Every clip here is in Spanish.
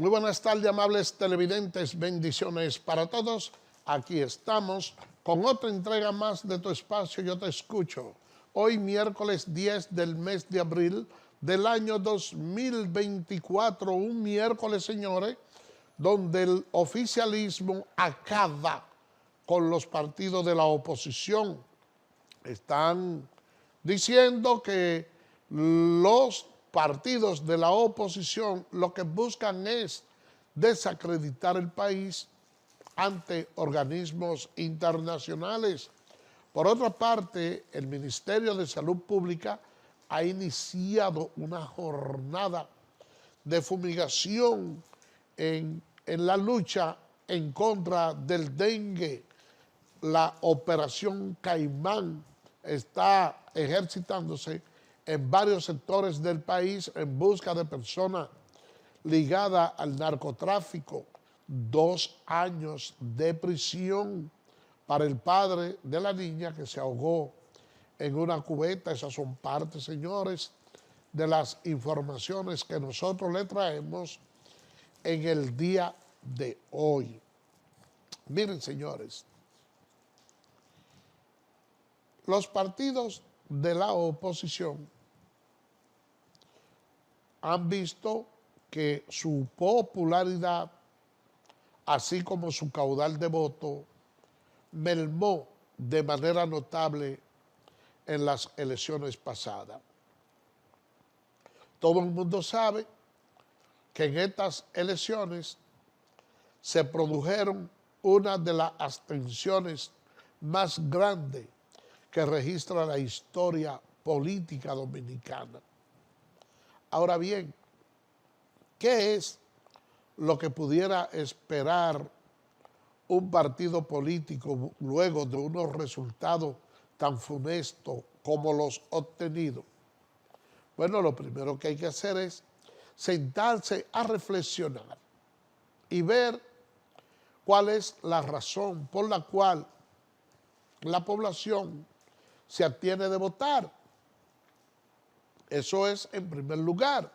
Muy buenas tardes, amables televidentes, bendiciones para todos. Aquí estamos con otra entrega más de tu espacio Yo Te Escucho. Hoy miércoles 10 del mes de abril del año 2024, un miércoles, señores, donde el oficialismo acaba con los partidos de la oposición. Están diciendo que los partidos de la oposición lo que buscan es desacreditar el país ante organismos internacionales. Por otra parte, el Ministerio de Salud Pública ha iniciado una jornada de fumigación en la lucha en contra del dengue. La operación Caimán está ejercitándose en varios sectores del país en busca de personas ligadas al narcotráfico. 2 años de prisión para el padre de la niña que se ahogó en una cubeta. Esas son partes, señores, de las informaciones que nosotros le traemos en el día de hoy. Miren, señores, los partidos de la oposición han visto que su popularidad, así como su caudal de voto, mermó de manera notable en las elecciones pasadas. Todo el mundo sabe que en estas elecciones se produjeron una de las abstenciones más grandes que registra la historia política dominicana. Ahora bien, ¿qué es lo que pudiera esperar un partido político luego de unos resultados tan funestos como los obtenidos? Bueno, lo primero que hay que hacer es sentarse a reflexionar y ver cuál es la razón por la cual la población se abstiene de votar. Eso es en primer lugar.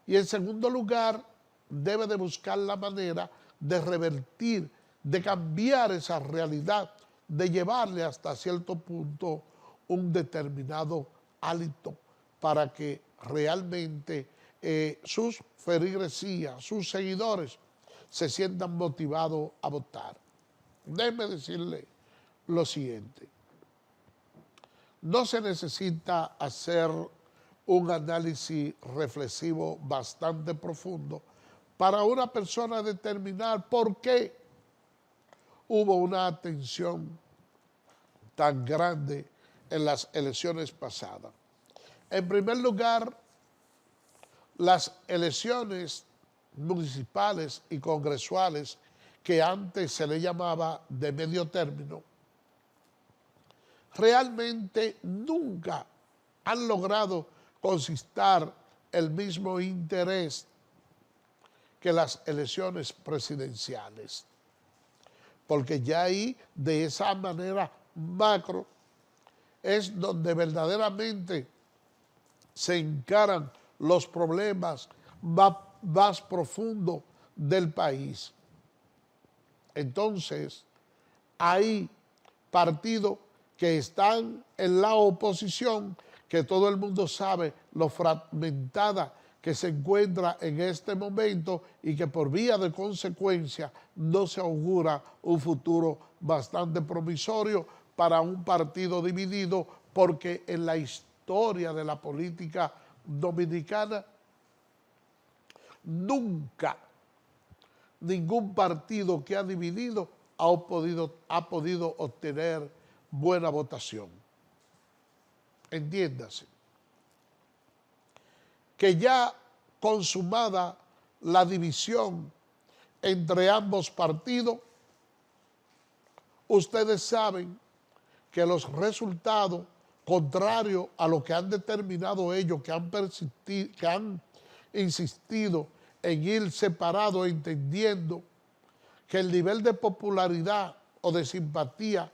Y en segundo lugar, debe de buscar la manera de revertir, de cambiar esa realidad, de llevarle hasta cierto punto un determinado hálito para que realmente sus feligresías, sus seguidores, se sientan motivados a votar. Déjeme decirle lo siguiente. No se necesita hacer un análisis reflexivo bastante profundo para una persona determinar por qué hubo una atención tan grande en las elecciones pasadas. En primer lugar, las elecciones municipales y congresuales, que antes se le llamaba de medio término, realmente nunca han logrado consistar el mismo interés que las elecciones presidenciales. Porque ya ahí, de esa manera macro, es donde verdaderamente se encaran los problemas más profundos del país. Entonces, hay partidos que están en la oposición, que todo el mundo sabe lo fragmentada que se encuentra en este momento y que por vía de consecuencia no se augura un futuro bastante promisorio para un partido dividido, porque en la historia de la política dominicana nunca ningún partido que ha dividido ha podido obtener buena votación. Entiéndase que ya consumada la división entre ambos partidos, ustedes saben que los resultados, contrarios a lo que han determinado ellos, que han insistido en ir separados, entendiendo que el nivel de popularidad o de simpatía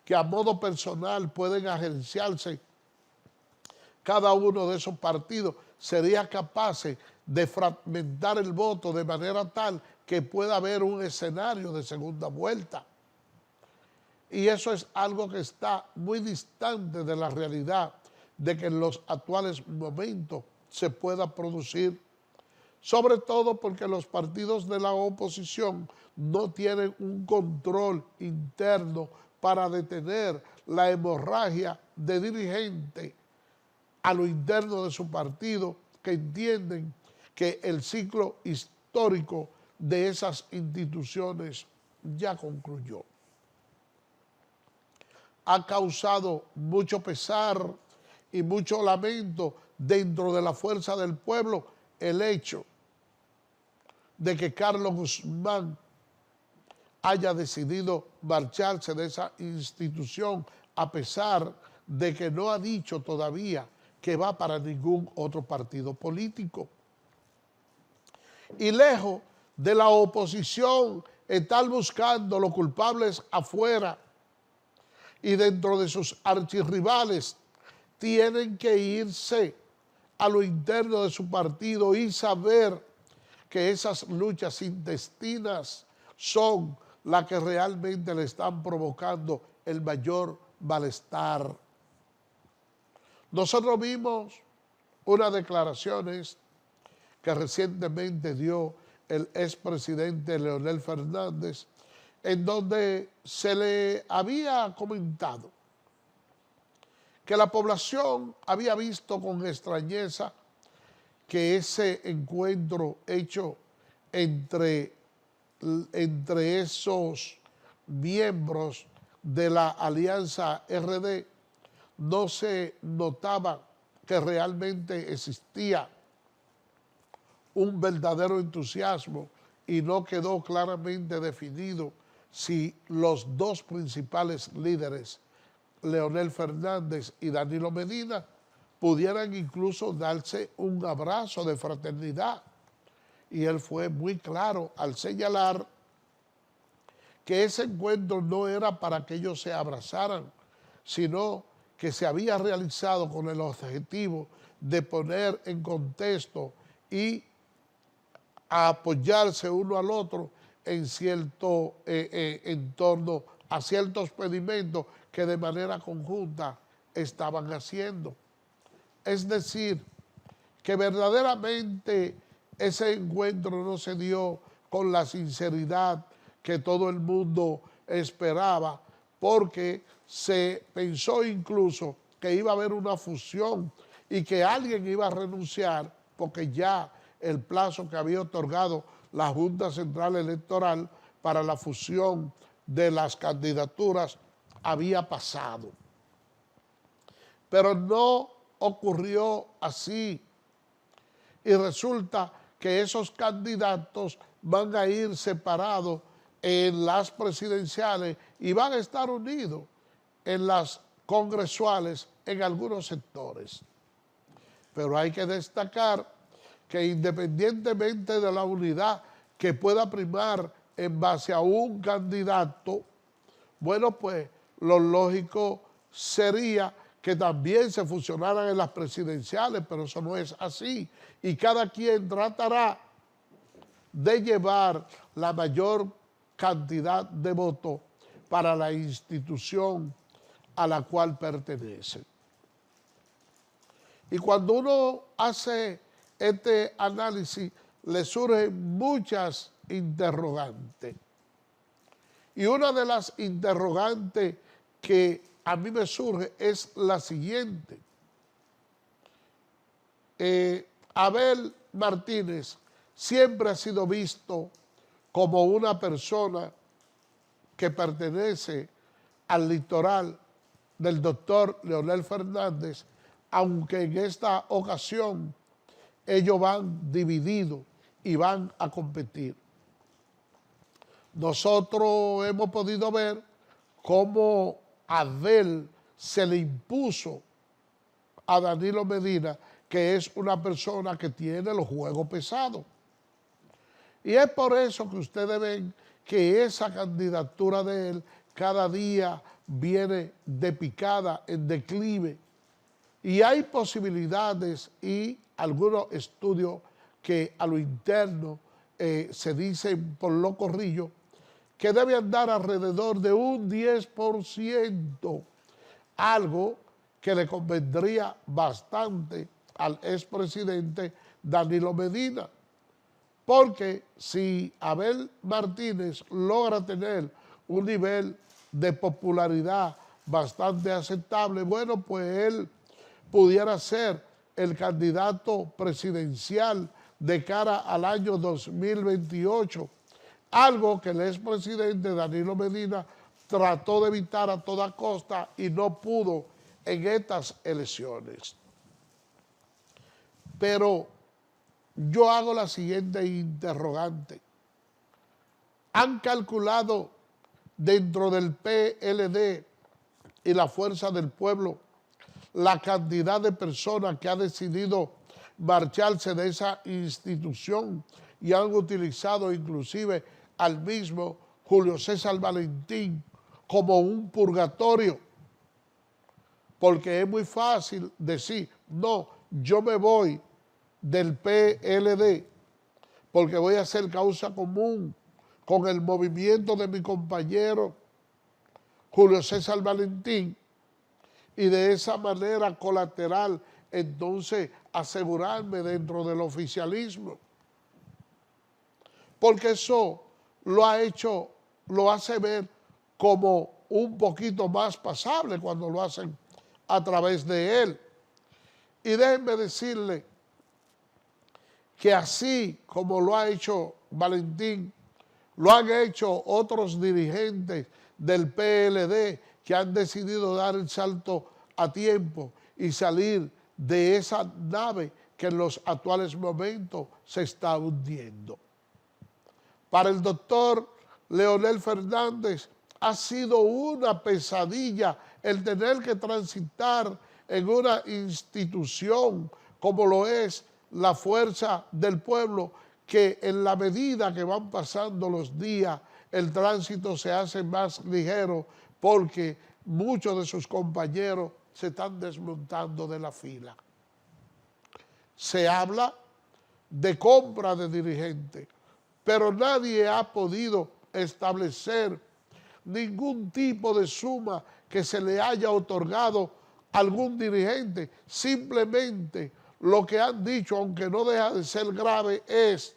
que a modo personal pueden agenciarse cada uno de esos partidos sería capaz de fragmentar el voto de manera tal que pueda haber un escenario de segunda vuelta. Y eso es algo que está muy distante de la realidad de que en los actuales momentos se pueda producir, sobre todo porque los partidos de la oposición no tienen un control interno para detener la hemorragia de dirigentes a lo interno de su partido que entienden que el ciclo histórico de esas instituciones ya concluyó. Ha causado mucho pesar y mucho lamento dentro de la fuerza del pueblo el hecho de que Carlos Guzmán haya decidido marcharse de esa institución a pesar de que no ha dicho todavía que va para ningún otro partido político. Y lejos de la oposición estar buscando los culpables afuera y dentro de sus archirrivales, tienen que irse a lo interno de su partido y saber que esas luchas intestinas son las que realmente le están provocando el mayor malestar. Nosotros vimos unas declaraciones que recientemente dio el expresidente Leonel Fernández, en donde se le había comentado que la población había visto con extrañeza que ese encuentro hecho entre esos miembros de la Alianza RD no se notaba que realmente existía un verdadero entusiasmo y no quedó claramente definido si los dos principales líderes, Leonel Fernández y Danilo Medina, pudieran incluso darse un abrazo de fraternidad. Y él fue muy claro al señalar que ese encuentro no era para que ellos se abrazaran, sino que se había realizado con el objetivo de poner en contexto y apoyarse uno al otro en cierto en torno a ciertos pedimentos que de manera conjunta estaban haciendo. Es decir, que verdaderamente ese encuentro no se dio con la sinceridad que todo el mundo esperaba, porque se pensó incluso que iba a haber una fusión y que alguien iba a renunciar porque ya el plazo que había otorgado la Junta Central Electoral para la fusión de las candidaturas había pasado. Pero no ocurrió así y resulta que esos candidatos van a ir separados en las presidenciales y van a estar unidos en las congresuales en algunos sectores. Pero hay que destacar que independientemente de la unidad que pueda primar en base a un candidato, bueno, pues lo lógico sería que también se fusionaran en las presidenciales, pero eso no es así. Y cada quien tratará de llevar la mayor cantidad de votos para la institución a la cual pertenece. Y cuando uno hace este análisis, le surgen muchas interrogantes. Y una de las interrogantes que a mí me surge es la siguiente. Abel Martínez siempre ha sido visto como una persona que pertenece al litoral del doctor Leonel Fernández, aunque en esta ocasión ellos van divididos y van a competir. Nosotros hemos podido ver cómo Abel se le impuso a Danilo Medina, que es una persona que tiene los juegos pesados. Y es por eso que ustedes ven que esa candidatura de él cada día viene de picada, en declive, Y hay posibilidades y algunos estudios que a lo interno se dicen por lo corrillo que debe andar alrededor de un 10%, algo que le convendría bastante al expresidente Danilo Medina, porque si Abel Martínez logra tener un nivel de popularidad bastante aceptable, bueno, pues él pudiera ser el candidato presidencial de cara al año 2028, algo que el expresidente Danilo Medina trató de evitar a toda costa y no pudo en estas elecciones. Pero yo hago la siguiente interrogante. ¿Han calculado dentro del PLD y la Fuerza del Pueblo la cantidad de personas que ha decidido marcharse de esa institución y han utilizado inclusive al mismo Julio César Valentín como un purgatorio? Porque es muy fácil decir, no, yo me voy del PLD porque voy a hacer causa común con el movimiento de mi compañero Julio César Valentín y de esa manera colateral entonces asegurarme dentro del oficialismo. Porque eso lo hace ver como un poquito más pasable cuando lo hacen a través de él. Y déjenme decirle que así como lo ha hecho Valentín, lo han hecho otros dirigentes del PLD que han decidido dar el salto a tiempo y salir de esa nave que en los actuales momentos se está hundiendo. Para el doctor Leonel Fernández ha sido una pesadilla el tener que transitar en una institución como lo es la Fuerza del Pueblo, que en la medida que van pasando los días, el tránsito se hace más ligero porque muchos de sus compañeros se están desmontando de la fila. Se habla de compra de dirigentes, pero nadie ha podido establecer ningún tipo de suma que se le haya otorgado a algún dirigente. Simplemente lo que han dicho, aunque no deja de ser grave, es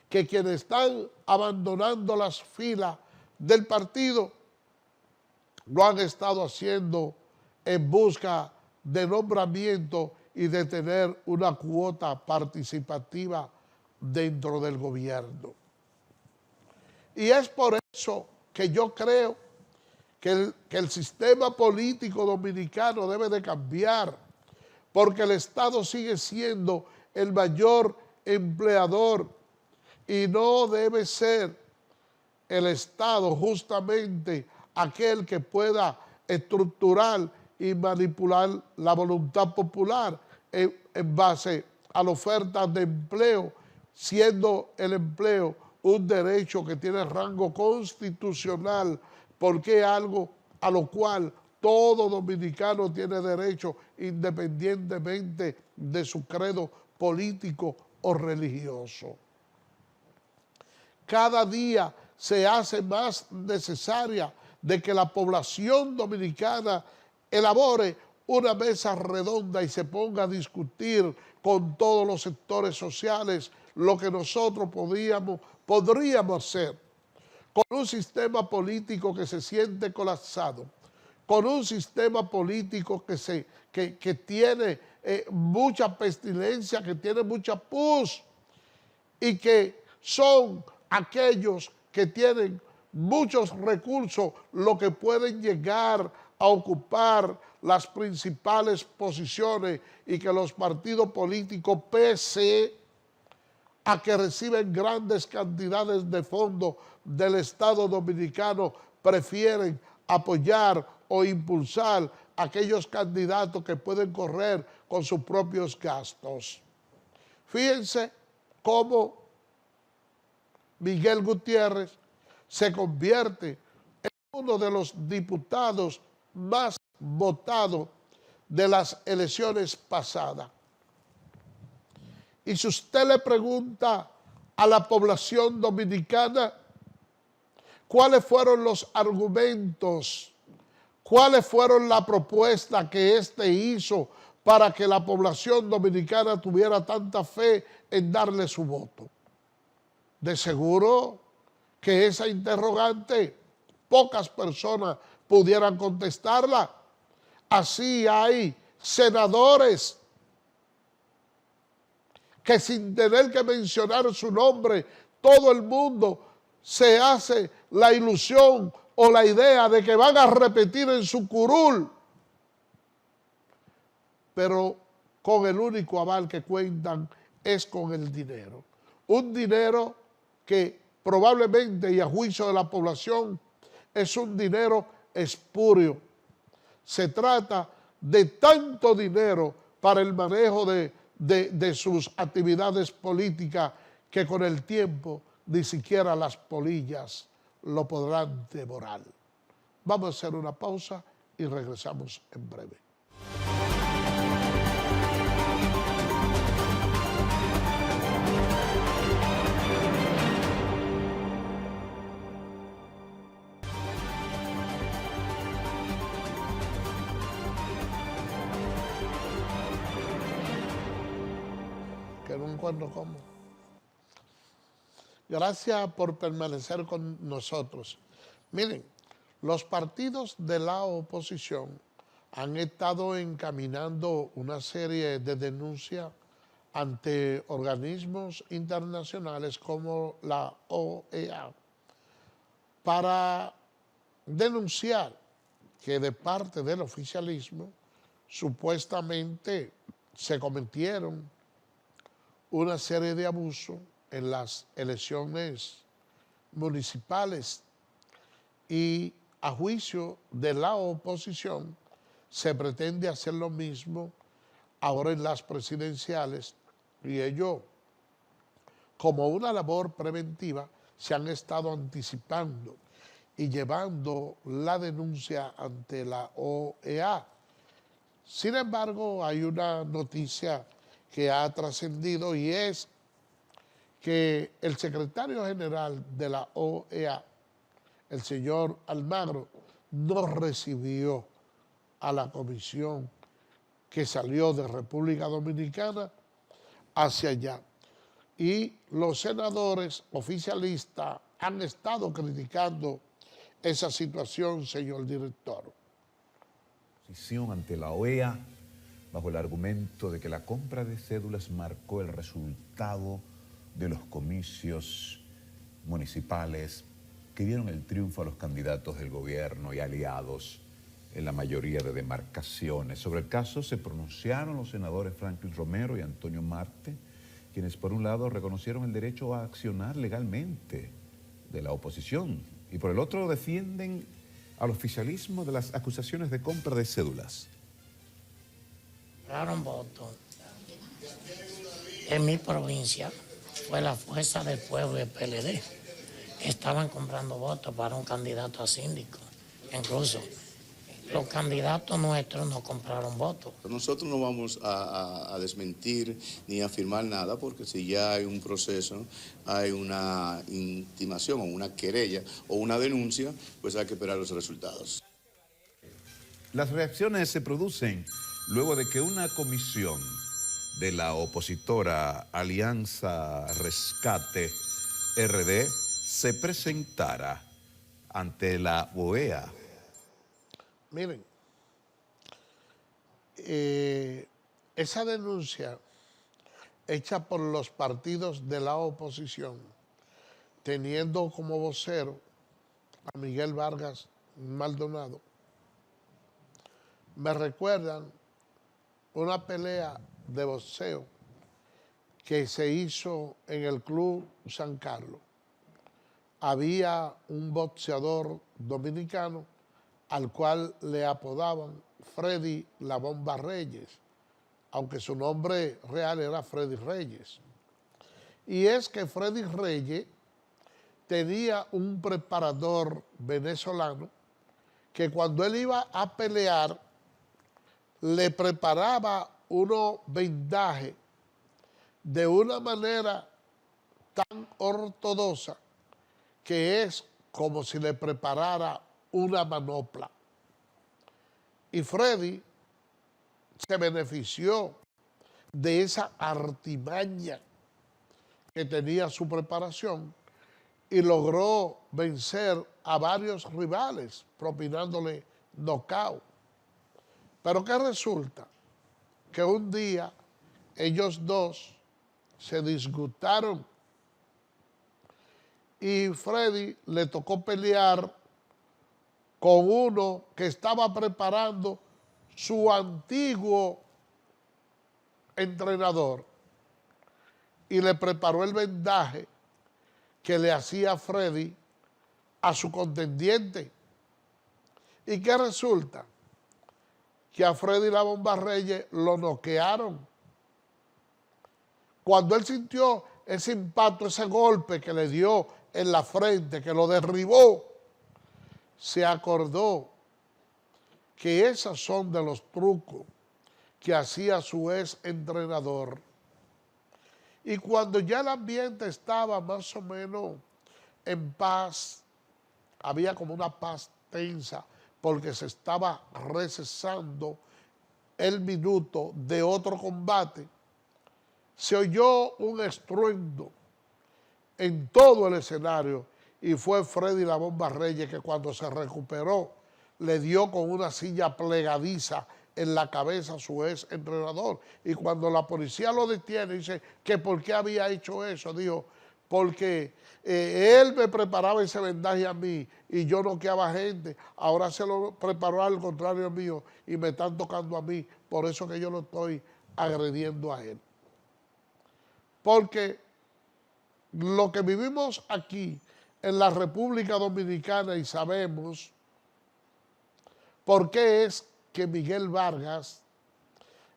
que quienes están abandonando las filas del partido lo han estado haciendo en busca de nombramiento y de tener una cuota participativa dentro del gobierno. Y es por eso que yo creo que el sistema político dominicano debe de cambiar, porque el Estado sigue siendo el mayor empleador y no debe ser el Estado justamente aquel que pueda estructurar y manipular la voluntad popular en base a la oferta de empleo, siendo el empleo un derecho que tiene rango constitucional, porque es algo a lo cual todo dominicano tiene derecho independientemente de su credo político o religioso. Cada día se hace más necesaria de que la población dominicana elabore una mesa redonda y se ponga a discutir con todos los sectores sociales lo que nosotros podríamos hacer con un sistema político que se siente colapsado, con un sistema político que tiene mucha pestilencia, que tiene mucha pus y que son aquellos que tienen muchos recursos los que pueden llegar a ocupar las principales posiciones y que los partidos políticos, pese a que reciben grandes cantidades de fondos del Estado dominicano, prefieren apoyar o impulsar a aquellos candidatos que pueden correr con sus propios gastos. Fíjense cómo Miguel Gutiérrez se convierte en uno de los diputados más votados de las elecciones pasadas. Y si usted le pregunta a la población dominicana cuáles fueron los argumentos, cuáles fueron las propuestas que éste hizo para que la población dominicana tuviera tanta fe en darle su voto, de seguro que esa interrogante pocas personas pudieran contestarla. Así hay senadores que sin tener que mencionar su nombre, todo el mundo se hace la ilusión o la idea de que van a repetir en su curul, pero con el único aval que cuentan es con el dinero. Un dinero que probablemente y a juicio de la población es un dinero espurio. Se trata de tanto dinero para el manejo de sus actividades políticas que con el tiempo ni siquiera las polillas lo podrán devorar. Vamos a hacer una pausa y regresamos en breve. Que no encuentro cómo. Gracias por permanecer con nosotros. Miren, los partidos de la oposición han estado encaminando una serie de denuncias ante organismos internacionales como la OEA para denunciar que de parte del oficialismo supuestamente se cometieron una serie de abusos en las elecciones municipales y a juicio de la oposición se pretende hacer lo mismo ahora en las presidenciales y ellos, como una labor preventiva, se han estado anticipando y llevando la denuncia ante la OEA. Sin embargo, hay una noticia que ha trascendido y es que el secretario general de la OEA, el señor Almagro, no recibió a la comisión que salió de República Dominicana hacia allá. Y los senadores oficialistas han estado criticando esa situación, señor director. Ante la OEA, bajo el argumento de que la compra de cédulas marcó el resultado de los comicios municipales que dieron el triunfo a los candidatos del gobierno y aliados en la mayoría de demarcaciones. Sobre el caso se pronunciaron los senadores Franklin Romero y Antonio Marte, quienes por un lado reconocieron el derecho a accionar legalmente de la oposición y por el otro defienden al oficialismo de las acusaciones de compra de cédulas. Compraron votos en mi provincia, fue la Fuerza del Pueblo y el PLD. Estaban comprando votos para un candidato a síndico. Incluso los candidatos nuestros no compraron votos. Nosotros no vamos a desmentir ni a afirmar nada, porque si ya hay un proceso, hay una intimación o una querella o una denuncia, pues hay que esperar los resultados. Las reacciones se producen luego de que una comisión de la opositora Alianza Rescate RD se presentara ante la OEA. Miren, esa denuncia hecha por los partidos de la oposición, teniendo como vocero a Miguel Vargas Maldonado, me recuerdan una pelea de boxeo que se hizo en el Club San Carlos. Había un boxeador dominicano al cual le apodaban Freddy La Bomba Reyes, aunque su nombre real era Freddy Reyes. Y es que Freddy Reyes tenía un preparador venezolano que cuando él iba a pelear le preparaba unos vendajes de una manera tan ortodoxa que es como si le preparara una manopla. Y Freddy se benefició de esa artimaña que tenía su preparación y logró vencer a varios rivales, propinándole knockout. Pero ¿qué resulta? Que un día ellos dos se disgustaron y Freddy le tocó pelear con uno que estaba preparando su antiguo entrenador y le preparó el vendaje que le hacía Freddy a su contendiente. ¿Y qué resulta? Que a Freddy La Bomba Reyes lo noquearon. Cuando él sintió ese impacto, ese golpe que le dio en la frente, que lo derribó, se acordó que esos son de los trucos que hacía su ex entrenador. Y cuando ya el ambiente estaba más o menos en paz, había como una paz tensa, porque se estaba recesando el minuto de otro combate, se oyó un estruendo en todo el escenario y fue Freddy La Bomba Reyes que cuando se recuperó le dio con una silla plegadiza en la cabeza a su ex entrenador. Y cuando la policía lo detiene, dice que por qué había hecho eso, dijo, porque él me preparaba ese vendaje a mí y yo noqueaba gente, ahora se lo preparó al contrario mío y me están tocando a mí, por eso que yo lo estoy agrediendo a él. Porque lo que vivimos aquí en la República Dominicana y sabemos por qué es que Miguel Vargas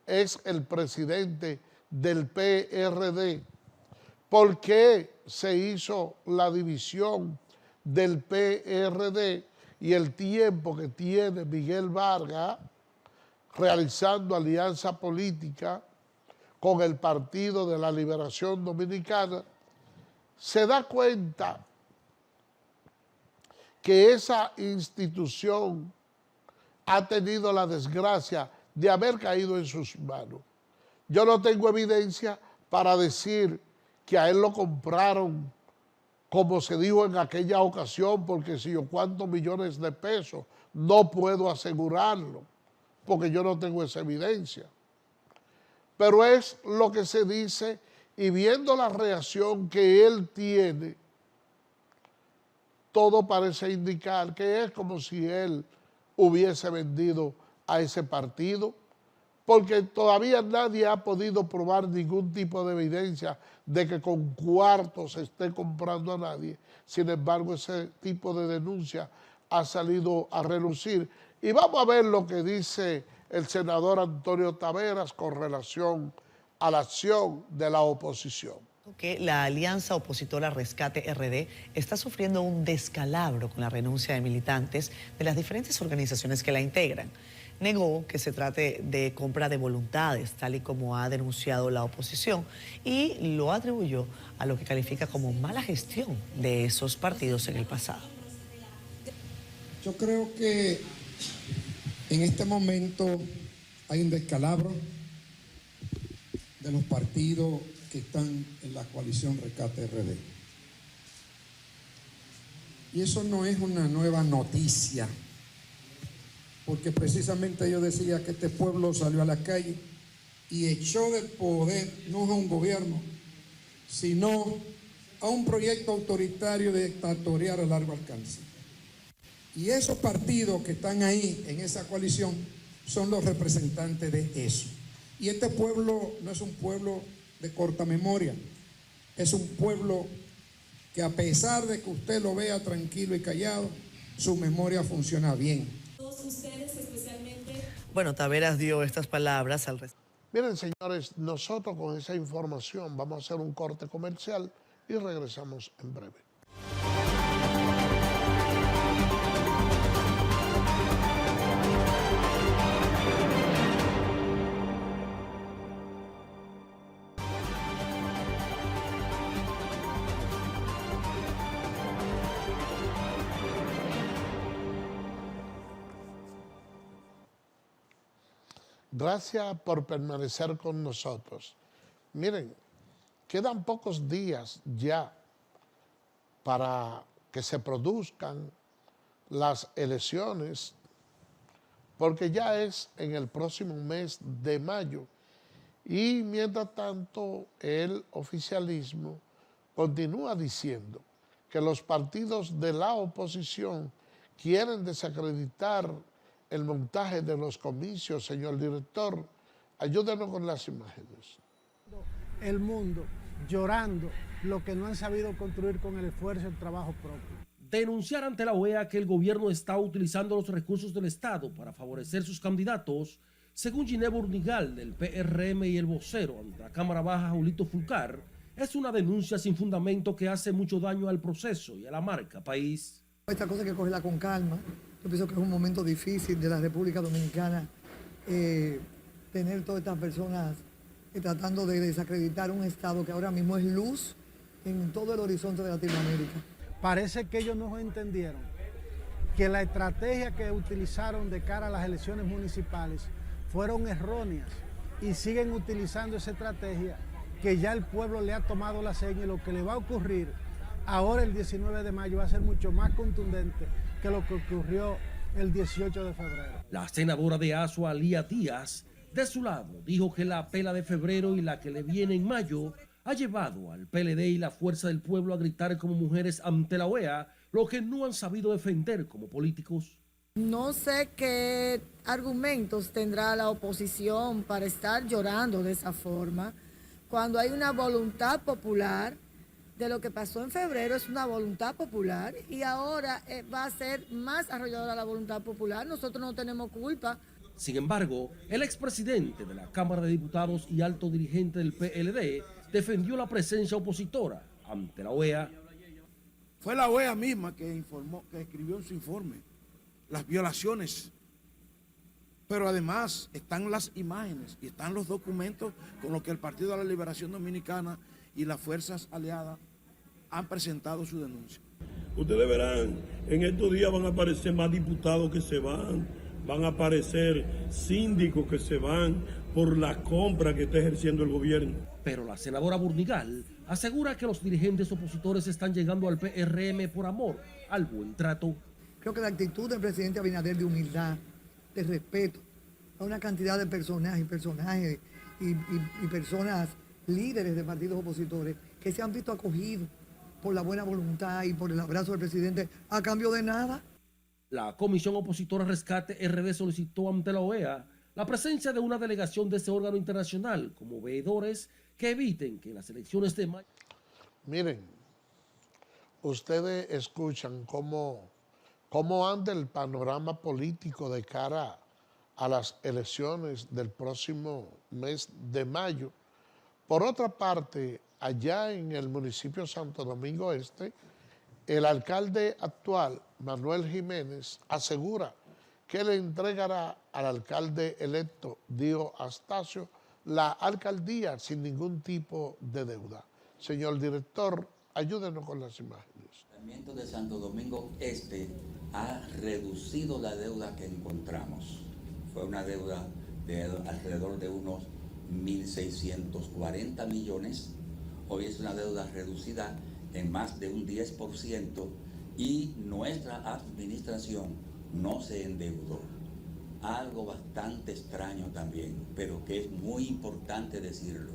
es el presidente del PRD, por qué se hizo la división del PRD y el tiempo que tiene Miguel Vargas realizando alianza política con el Partido de la Liberación Dominicana, se da cuenta que esa institución ha tenido la desgracia de haber caído en sus manos. Yo no tengo evidencia para decir que a él lo compraron, como se dijo en aquella ocasión, porque si yo cuántos millones de pesos, no puedo asegurarlo, porque yo no tengo esa evidencia. Pero es lo que se dice, y viendo la reacción que él tiene, todo parece indicar que es como si él hubiese vendido a ese partido, porque todavía nadie ha podido probar ningún tipo de evidencia de que con cuartos se esté comprando a nadie. Sin embargo, ese tipo de denuncia ha salido a relucir. Y vamos a ver lo que dice el senador Antonio Taveras con relación a la acción de la oposición. Que la alianza opositora Rescate RD está sufriendo un descalabro con la renuncia de militantes de las diferentes organizaciones que la integran. Negó que se trate de compra de voluntades, tal y como ha denunciado la oposición, y lo atribuyó a lo que califica como mala gestión de esos partidos en el pasado. Yo creo que en este momento hay un descalabro de los partidos que están en la coalición Rescate RD. Y eso no es una nueva noticia, porque precisamente yo decía que este pueblo salió a la calle y echó del poder no a un gobierno, sino a un proyecto autoritario de dictatorial a largo alcance. Y esos partidos que están ahí en esa coalición son los representantes de eso. Y este pueblo no es un pueblo de corta memoria, es un pueblo que a pesar de que usted lo vea tranquilo y callado, su memoria funciona bien. Todos ustedes especialmente. Bueno, Taveras dio estas palabras al respecto. Miren, señores, nosotros con esa información vamos a hacer un corte comercial y regresamos en breve. Gracias por permanecer con nosotros. Miren, quedan pocos días ya para que se produzcan las elecciones, porque ya es en el próximo mes de mayo. Y mientras tanto, el oficialismo continúa diciendo que los partidos de la oposición quieren desacreditar el montaje de los comicios. Señor director, ayúdenos con las imágenes. El mundo llorando lo que no han sabido construir con el esfuerzo y el trabajo propio. Denunciar ante la OEA que el gobierno está utilizando los recursos del Estado para favorecer sus candidatos, según Giné Burnigal del PRM y el vocero ante la Cámara Baja Julito Fulcar, es una denuncia sin fundamento que hace mucho daño al proceso y a la marca país. Esta cosa hay que cogerla con calma. Yo pienso que es un momento difícil de la República Dominicana tener todas estas personas tratando de desacreditar un Estado que ahora mismo es luz en todo el horizonte de Latinoamérica. Parece que ellos no entendieron que la estrategia que utilizaron de cara a las elecciones municipales fueron erróneas y siguen utilizando esa estrategia que ya el pueblo le ha tomado la seña, y lo que le va a ocurrir ahora el 19 de mayo va a ser mucho más contundente que lo que ocurrió el 18 de febrero. La senadora de Azua, Lía Díaz, de su lado, dijo que la pela de febrero y la que le viene en mayo ha llevado al PLD y la Fuerza del Pueblo a gritar como mujeres ante la OEA, lo que no han sabido defender como políticos. No sé qué argumentos tendrá la oposición para estar llorando de esa forma, cuando hay una voluntad popular. De lo que pasó en febrero es una voluntad popular y ahora va a ser más arrolladora la voluntad popular. Nosotros no tenemos culpa. Sin embargo, el expresidente de la Cámara de Diputados y alto dirigente del PLD defendió la presencia opositora ante la OEA. Fue la OEA misma que informó, que escribió en su informe las violaciones. Pero además están las imágenes y están los documentos con los que el Partido de la Liberación Dominicana y las fuerzas aliadas han presentado su denuncia. Ustedes verán, en estos días van a aparecer más diputados que se van a aparecer síndicos que se van por la compra que está ejerciendo el gobierno. Pero la senadora Burnigal asegura que los dirigentes opositores están llegando al PRM por amor al buen trato. Creo que la actitud del presidente Abinader de humildad, de respeto a una cantidad de personajes y personas líderes de partidos opositores que se han visto acogidos por la buena voluntad y por el abrazo del presidente a cambio de nada. La Comisión Opositora Rescate RD solicitó ante la OEA la presencia de una delegación de ese órgano internacional como veedores que eviten que las elecciones de mayo... Miren, ustedes escuchan cómo anda el panorama político de cara a las elecciones del próximo mes de mayo. Por otra parte, allá en el municipio de Santo Domingo Este, el alcalde actual, Manuel Jiménez, asegura que le entregará al alcalde electo, Dio Astacio, la alcaldía sin ningún tipo de deuda. Señor director, ayúdenos con las imágenes. El Ayuntamiento de Santo Domingo Este ha reducido la deuda que encontramos. Fue una deuda de alrededor de unos 1.640 millones. Hoy es una deuda reducida en más de un 10% y nuestra administración no se endeudó. Algo bastante extraño también, pero que es muy importante decirlo.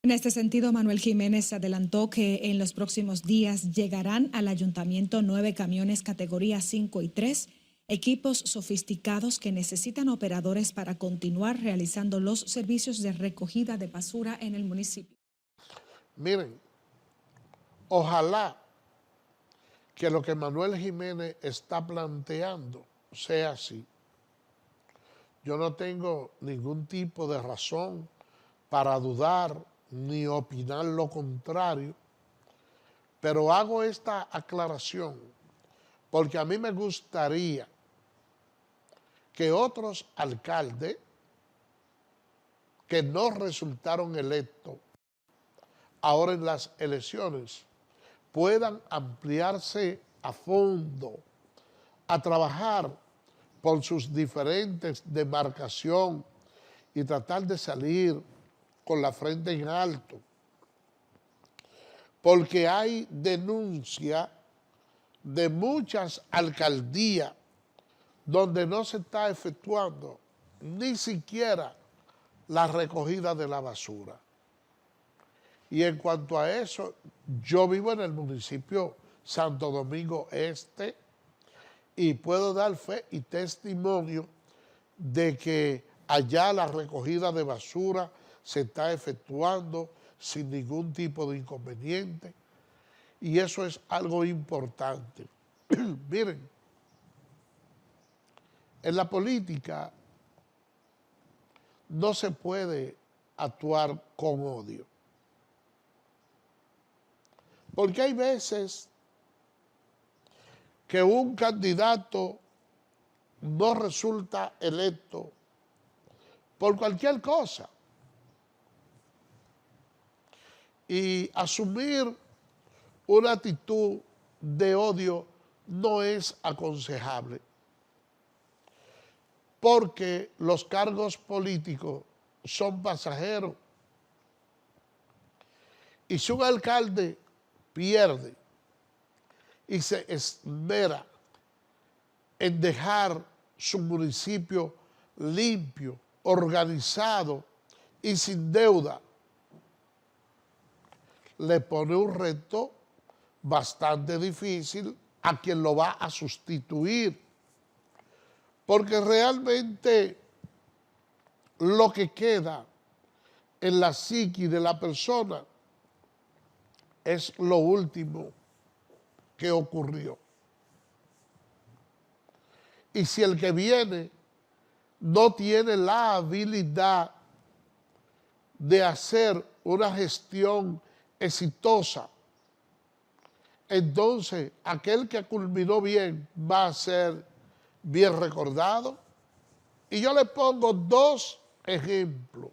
En este sentido, Manuel Jiménez adelantó que en los próximos días llegarán al ayuntamiento 9 camiones categoría 5 y 3, equipos sofisticados que necesitan operadores para continuar realizando los servicios de recogida de basura en el municipio. Miren, ojalá que lo que Manuel Jiménez está planteando sea así. Yo no tengo ningún tipo de razón para dudar ni opinar lo contrario, pero hago esta aclaración porque a mí me gustaría que otros alcaldes que no resultaron electos ahora en las elecciones puedan ampliarse a fondo, a trabajar por sus diferentes demarcación y tratar de salir con la frente en alto, porque hay denuncia de muchas alcaldías donde no se está efectuando ni siquiera la recogida de la basura. Y en cuanto a eso, yo vivo en el municipio Santo Domingo Este y puedo dar fe y testimonio de que allá la recogida de basura se está efectuando sin ningún tipo de inconveniente, y eso es algo importante. Miren, en la política no se puede actuar con odio, porque hay veces que un candidato no resulta electo por cualquier cosa, y asumir una actitud de odio no es aconsejable, porque los cargos políticos son pasajeros, y si un alcalde pierde y se esmera en dejar su municipio limpio, organizado y sin deuda, le pone un reto bastante difícil a quien lo va a sustituir, porque realmente lo que queda en la psique de la persona es lo último que ocurrió. Y si el que viene no tiene la habilidad de hacer una gestión exitosa, entonces aquel que culminó bien va a ser bien recordado. Y yo le pongo dos ejemplos,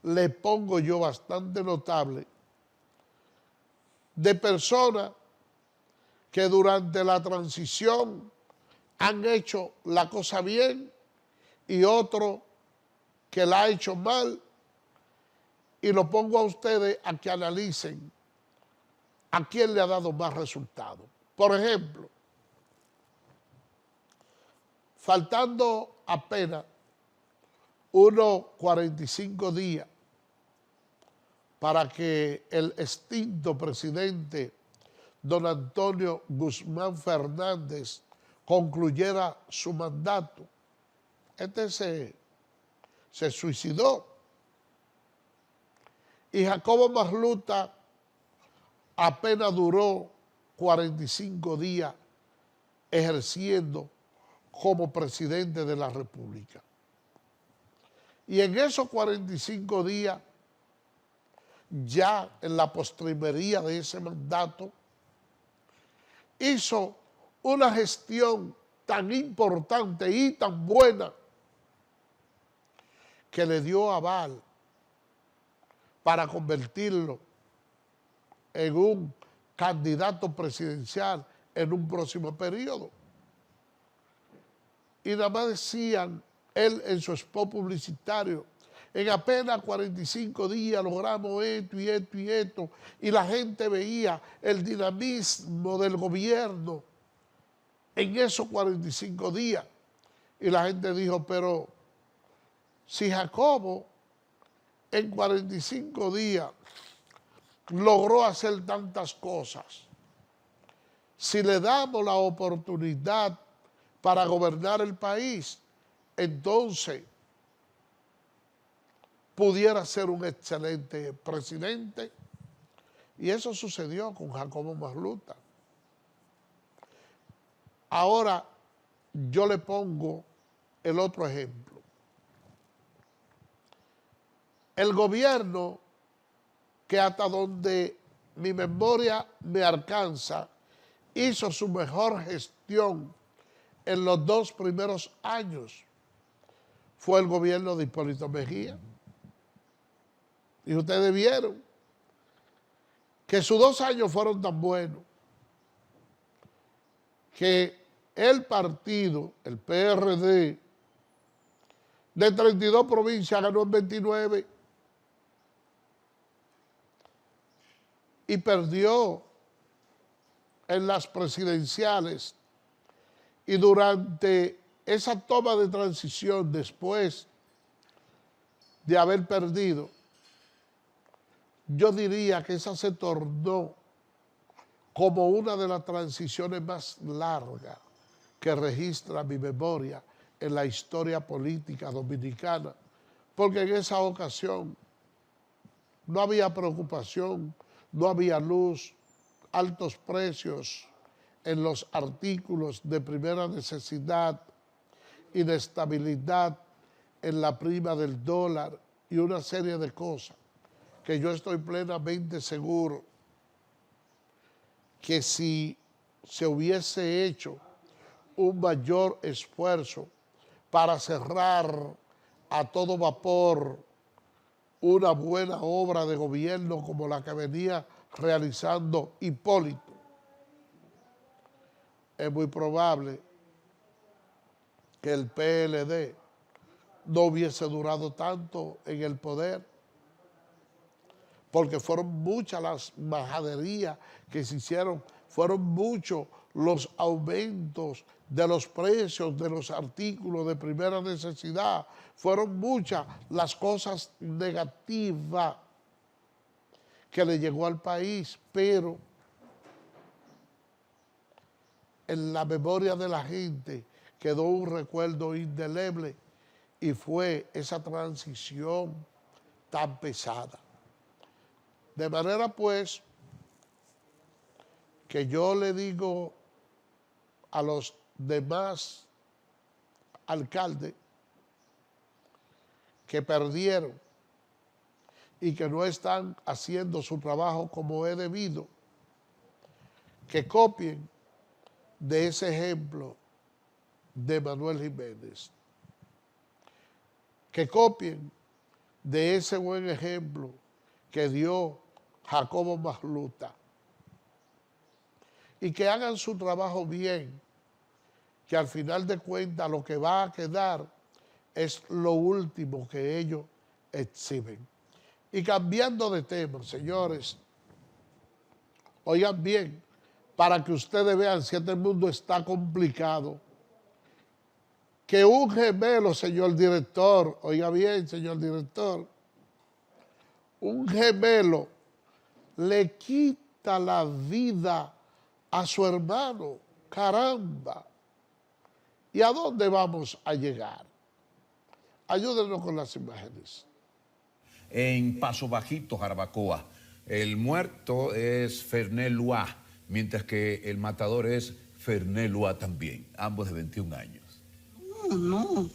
le pongo yo bastante notable, de personas que durante la transición han hecho la cosa bien y otro que la ha hecho mal, y lo pongo a ustedes a que analicen a quién le ha dado más resultados. Por ejemplo, faltando apenas unos 45 días para que el extinto presidente don Antonio Guzmán Fernández concluyera su mandato, este se suicidó. Y Jacobo Magluta apenas duró 45 días ejerciendo como presidente de la República. Y en esos 45 días, ya en la postrimería de ese mandato, hizo una gestión tan importante y tan buena que le dio aval para convertirlo en un candidato presidencial en un próximo periodo. Y nada más decían él en su spot publicitario, en apenas 45 días logramos esto y esto y esto, y la gente veía el dinamismo del gobierno en esos 45 días. Y la gente dijo, pero si Jacobo en 45 días logró hacer tantas cosas, si le damos la oportunidad para gobernar el país, entonces pudiera ser un excelente presidente. Y eso sucedió con Jacobo Magluta. Ahora yo le pongo el otro ejemplo. El gobierno que hasta donde mi memoria me alcanza, hizo su mejor gestión en los 2 primeros años, fue el gobierno de Hipólito Mejía. Y ustedes vieron que sus 2 años fueron tan buenos que el partido, el PRD, de 32 provincias ganó en 29 y perdió en las presidenciales. Y durante esa toma de transición, después de haber perdido, yo diría que esa se tornó como una de las transiciones más largas que registra mi memoria en la historia política dominicana, porque en esa ocasión no había preocupación, no había luz, altos precios en los artículos de primera necesidad, inestabilidad en la prima del dólar y una serie de cosas que yo estoy plenamente seguro que si se hubiese hecho un mayor esfuerzo para cerrar a todo vapor una buena obra de gobierno como la que venía realizando Hipólito, es muy probable que el PLD no hubiese durado tanto en el poder, porque fueron muchas las majaderías que se hicieron, fueron muchos los aumentos de los precios de los artículos de primera necesidad, fueron muchas las cosas negativas que le llegó al país, pero en la memoria de la gente quedó un recuerdo indeleble y fue esa transición tan pesada. De manera pues que yo le digo a los demás alcaldes que perdieron y que no están haciendo su trabajo como es debido, que copien de ese ejemplo de Manuel Jiménez, que copien de ese buen ejemplo que dio Jacobo Magluta y que hagan su trabajo bien, que al final de cuentas lo que va a quedar es lo último que ellos exhiben. Y cambiando de tema, señores, oigan bien, para que ustedes vean si este mundo está complicado, que un gemelo, señor director, oiga bien, señor director, un gemelo le quita la vida a su hermano, caramba. ¿Y a dónde vamos a llegar? Ayúdenos con las imágenes. En Paso Bajito, Jarabacoa, el muerto es Fernel Lua, mientras que el matador es Fernel Lua también, ambos de 21 años. No.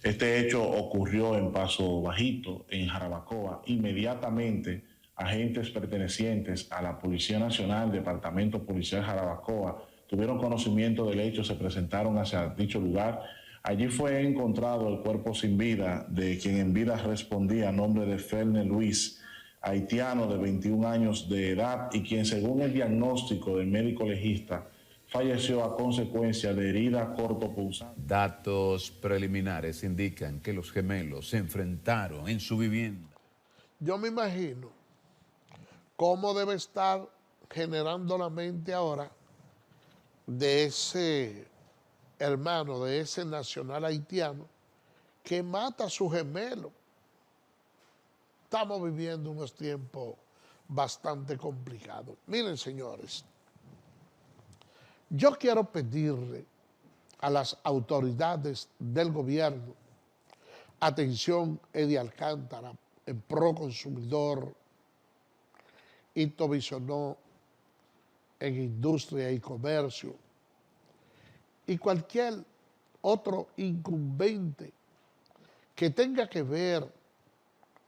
Este hecho ocurrió en Paso Bajito, en Jarabacoa. Inmediatamente, agentes pertenecientes a la Policía Nacional, Departamento Policial Jarabacoa, tuvieron conocimiento del hecho, se presentaron hacia dicho lugar. Allí fue encontrado el cuerpo sin vida de quien en vida respondía a nombre de Fernel Luis, haitiano de 21 años de edad y quien, según el diagnóstico del médico legista, falleció a consecuencia de herida cortopunzante. Datos preliminares indican que los gemelos se enfrentaron en su vivienda. Yo me imagino cómo debe estar generando la mente ahora de ese hermano, de ese nacional haitiano que mata a su gemelo. Estamos viviendo unos tiempos bastante complicados. Miren, señores, yo quiero pedirle a las autoridades del gobierno, atención, Eddie Alcántara, en Proconsumidor, Hito Bisonó, en Industria y Comercio, y cualquier otro incumbente que tenga que ver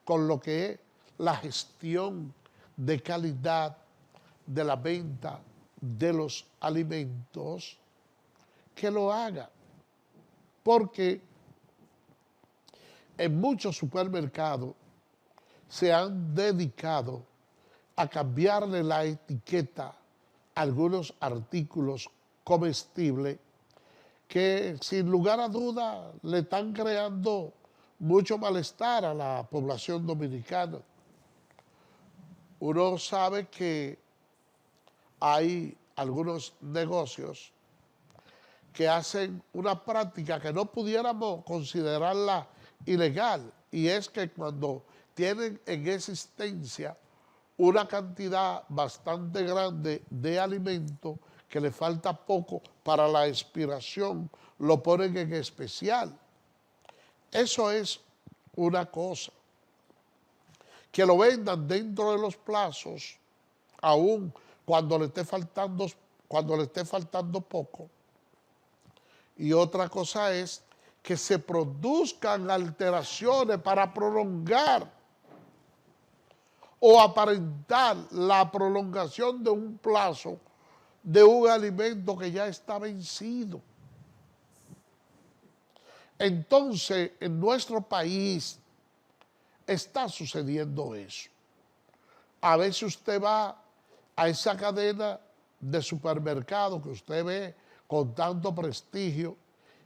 con lo que es la gestión de calidad de la venta de los alimentos, que lo haga, porque en muchos supermercados se han dedicado a cambiarle la etiqueta a algunos artículos comestibles que sin lugar a duda le están creando mucho malestar a la población dominicana. Uno sabe que hay algunos negocios que hacen una práctica que no pudiéramos considerarla ilegal, y es que cuando tienen en existencia una cantidad bastante grande de alimento que le falta poco para la expiración, lo ponen en especial. Eso es una cosa. Que lo vendan dentro de los plazos, aún cuando le esté faltando poco. Y otra cosa es que se produzcan alteraciones para prolongar o aparentar la prolongación de un plazo de un alimento que ya está vencido. Entonces, en nuestro país está sucediendo eso. A veces usted va a esa cadena de supermercados que usted ve con tanto prestigio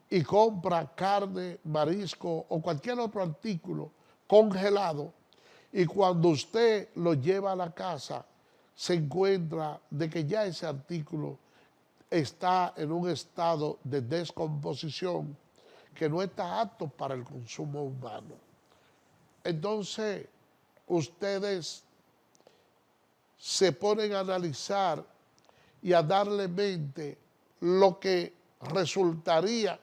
y compra carne, marisco o cualquier otro artículo congelado, y cuando usted lo lleva a la casa se encuentra de que ya ese artículo está en un estado de descomposición que no está apto para el consumo humano. Entonces, ustedes se ponen a analizar y a darle mente lo que resultaría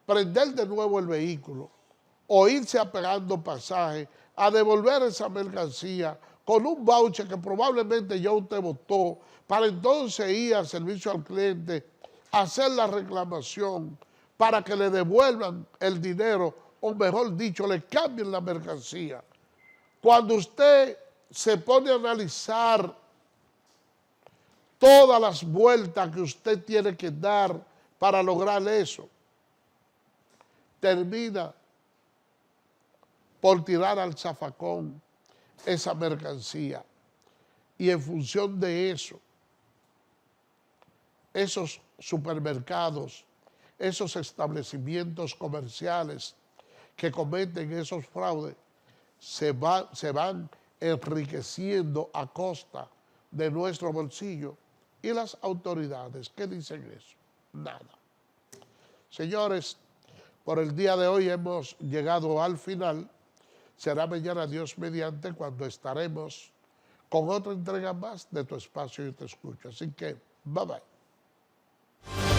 prender de nuevo el vehículo o irse apagando pasaje a devolver esa mercancía con un voucher que probablemente ya usted votó, para entonces ir al servicio al cliente, hacer la reclamación para que le devuelvan el dinero, o mejor dicho, le cambien la mercancía. Cuando usted se pone a analizar todas las vueltas que usted tiene que dar para lograr eso, termina por tirar al zafacón esa mercancía. Y en función de eso, esos supermercados, esos establecimientos comerciales que cometen esos fraudes, se van enriqueciendo a costa de nuestro bolsillo. ¿Y las autoridades qué dicen eso? Nada. Señores, por el día de hoy hemos llegado al final. Será mañana, Dios mediante, cuando estaremos con otra entrega más de Tu Espacio y Te Escucho. Así que, bye bye.